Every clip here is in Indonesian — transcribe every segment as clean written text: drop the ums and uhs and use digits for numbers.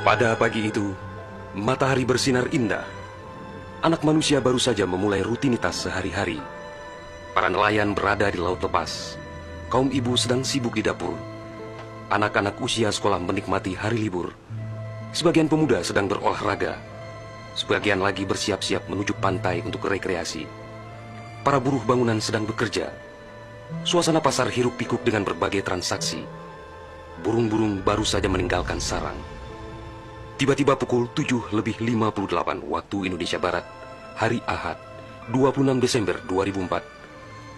Pada pagi itu, matahari bersinar indah. Anak manusia baru saja memulai rutinitas sehari-hari. Para nelayan berada di laut lepas. Kaum ibu sedang sibuk di dapur. Anak-anak usia sekolah menikmati hari libur. Sebagian pemuda sedang berolahraga. Sebagian lagi bersiap-siap menuju pantai untuk rekreasi. Para buruh bangunan sedang bekerja. Suasana pasar hiruk-pikuk dengan berbagai transaksi. Burung-burung baru saja meninggalkan sarang. Tiba-tiba pukul 7:58 waktu Indonesia Barat, hari Ahad, 26 Desember 2004,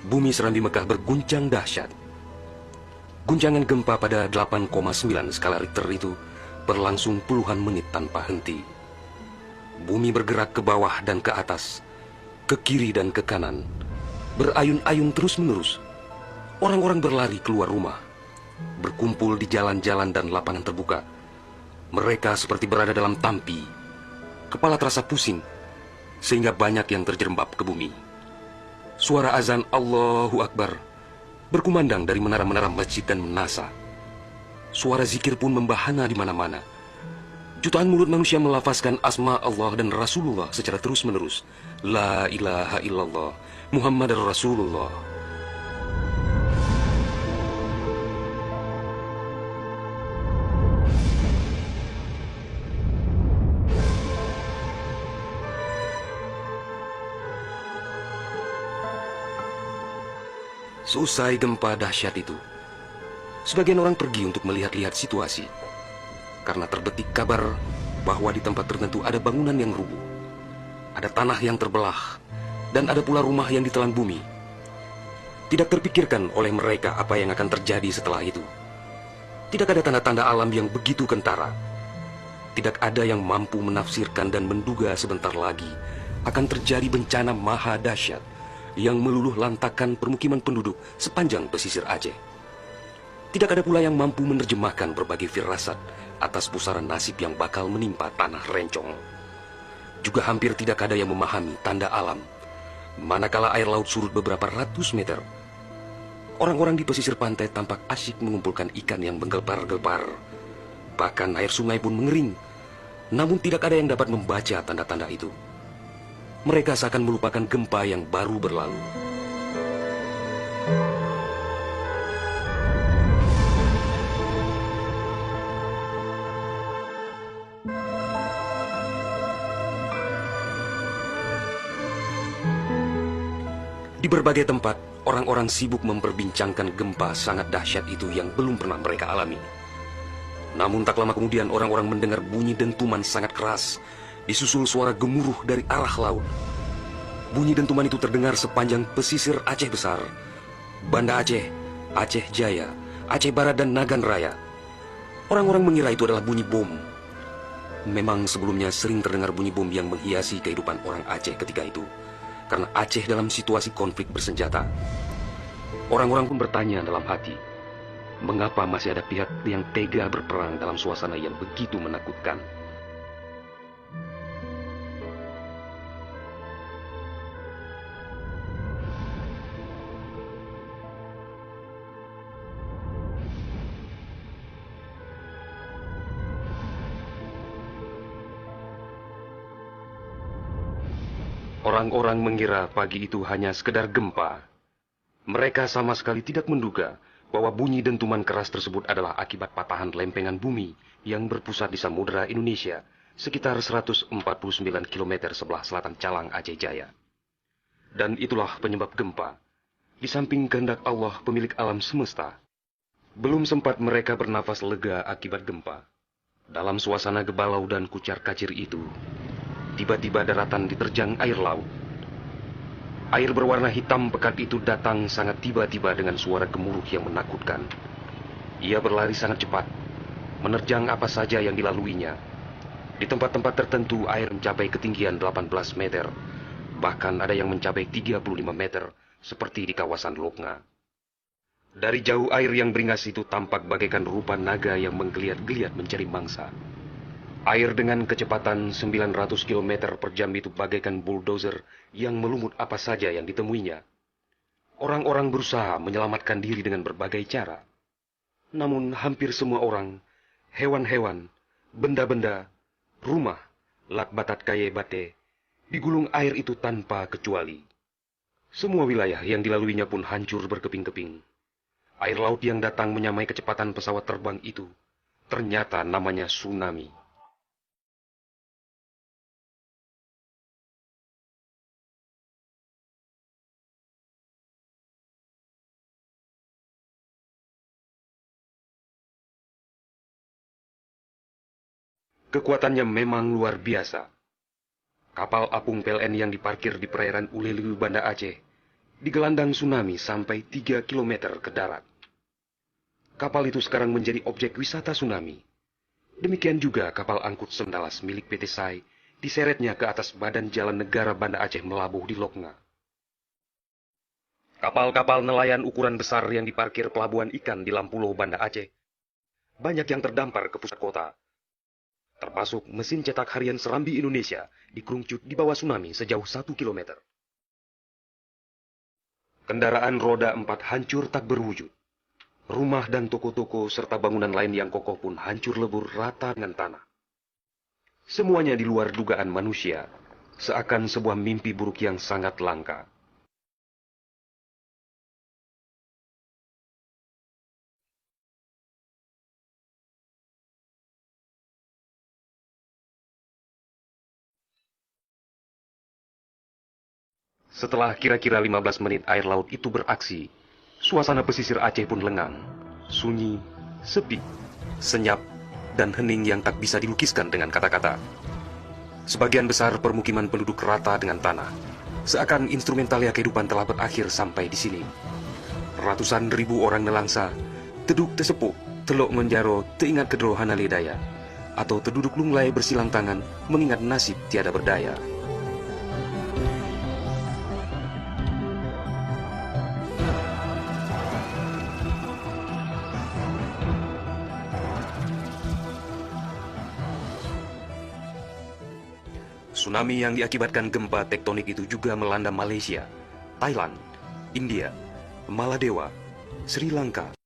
bumi Serambi Mekah berguncang dahsyat. Guncangan gempa pada 8,9 skala Richter itu berlangsung puluhan menit tanpa henti. Bumi bergerak ke bawah dan ke atas, ke kiri dan ke kanan, berayun-ayun terus-menerus. Orang-orang berlari keluar rumah, berkumpul di jalan-jalan dan lapangan terbuka. Mereka seperti berada dalam tampi. Kepala terasa pusing, sehingga banyak yang terjerembab ke bumi. Suara azan Allahu Akbar berkumandang dari menara-menara masjid dan menasa. Suara zikir pun membahana di mana-mana. Jutaan mulut manusia melafazkan asma Allah dan Rasulullah secara terus-menerus. La ilaha illallah, Muhammadar Rasulullah. Seusai gempa dahsyat itu, sebagian orang pergi untuk melihat-lihat situasi. Karena terbetik kabar bahwa di tempat tertentu ada bangunan yang rubuh, ada tanah yang terbelah, dan ada pula rumah yang ditelan bumi. Tidak terpikirkan oleh mereka apa yang akan terjadi setelah itu. Tidak ada tanda-tanda alam yang begitu kentara. Tidak ada yang mampu menafsirkan dan menduga sebentar lagi akan terjadi bencana maha dahsyat yang meluluh lantakan permukiman penduduk sepanjang pesisir Aceh. Tidak ada pula yang mampu menerjemahkan berbagai firasat atas pusaran nasib yang bakal menimpa tanah rencong. Juga hampir tidak ada yang memahami tanda alam, manakala air laut surut beberapa ratus meter. Orang-orang di pesisir pantai tampak asyik mengumpulkan ikan yang menggelpar-gelpar. Bahkan air sungai pun mengering, namun tidak ada yang dapat membaca tanda-tanda itu. Mereka seakan melupakan gempa yang baru berlalu. Di berbagai tempat, orang-orang sibuk memperbincangkan gempa sangat dahsyat itu yang belum pernah mereka alami. Namun tak lama kemudian orang-orang mendengar bunyi dentuman sangat keras, disusul suara gemuruh dari arah laut. Bunyi dentuman itu terdengar sepanjang pesisir Aceh Besar, Banda Aceh, Aceh Jaya, Aceh Barat, dan Nagan Raya. Orang-orang mengira itu adalah bunyi bom. Memang sebelumnya sering terdengar bunyi bom yang menghiasi kehidupan orang Aceh ketika itu, karena Aceh dalam situasi konflik bersenjata. Orang-orang pun bertanya dalam hati, mengapa masih ada pihak yang tega berperang dalam suasana yang begitu menakutkan? Orang-orang mengira pagi itu hanya sekedar gempa. Mereka sama sekali tidak menduga bahwa bunyi dentuman keras tersebut adalah akibat patahan lempengan bumi yang berpusat di Samudra Indonesia, sekitar 149 km sebelah selatan Calang, Aceh Jaya. Dan itulah penyebab gempa. Di samping kehendak Allah, pemilik alam semesta, belum sempat mereka bernafas lega akibat gempa. Dalam suasana gebalau dan kucar-kacir itu, tiba-tiba daratan diterjang air laut. Air berwarna hitam pekat itu datang sangat tiba-tiba dengan suara gemuruh yang menakutkan. Ia berlari sangat cepat, menerjang apa saja yang dilaluinya. Di tempat-tempat tertentu air mencapai ketinggian 18 meter, bahkan ada yang mencapai 35 meter, seperti di kawasan Loknga. Dari jauh air yang beringas itu tampak bagaikan rupa naga yang menggeliat-geliat mencari mangsa. Air dengan kecepatan 900 km per jam itu bagaikan bulldozer yang melumut apa saja yang ditemuinya. Orang-orang berusaha menyelamatkan diri dengan berbagai cara. Namun hampir semua orang, hewan-hewan, Benda-benda, rumah, lakbatat kaye bate, digulung air itu tanpa kecuali. Semua wilayah yang dilaluinya pun hancur berkeping-keping. Air laut yang datang menyamai kecepatan pesawat terbang itu, ternyata namanya tsunami. Kekuatannya memang luar biasa. Kapal apung PLN yang diparkir di perairan Uleleu, Banda Aceh, digelandang tsunami sampai 3 kilometer ke darat. Kapal itu sekarang menjadi objek wisata tsunami. Demikian juga kapal angkut Sendalas milik PT SAI diseretnya ke atas badan jalan negara Banda Aceh melabuh di Lokna. Kapal-kapal nelayan ukuran besar yang diparkir pelabuhan ikan di Lampulo, Banda Aceh, banyak yang terdampar ke pusat kota. Termasuk mesin cetak harian Serambi Indonesia dikerungcut di bawah tsunami sejauh 1 kilometer. Kendaraan roda 4 hancur tak berwujud. Rumah dan toko-toko serta bangunan lain yang kokoh pun hancur lebur rata dengan tanah. Semuanya di luar dugaan manusia, seakan sebuah mimpi buruk yang sangat langka. Setelah kira-kira 15 menit air laut itu beraksi, suasana pesisir Aceh pun lengang, sunyi, sepi, senyap, dan hening yang tak bisa dilukiskan dengan kata-kata. Sebagian besar permukiman penduduk rata dengan tanah, seakan instrumentalia kehidupan telah berakhir sampai di sini. Ratusan ribu orang nelangsa, teduk tesepuh, telok menjaro, teingat kedro hanaledaya, atau terduduk lunglai bersilang tangan, mengingat nasib tiada berdaya. Tsunami yang diakibatkan gempa tektonik itu juga melanda Malaysia, Thailand, India, Maladewa, Sri Lanka,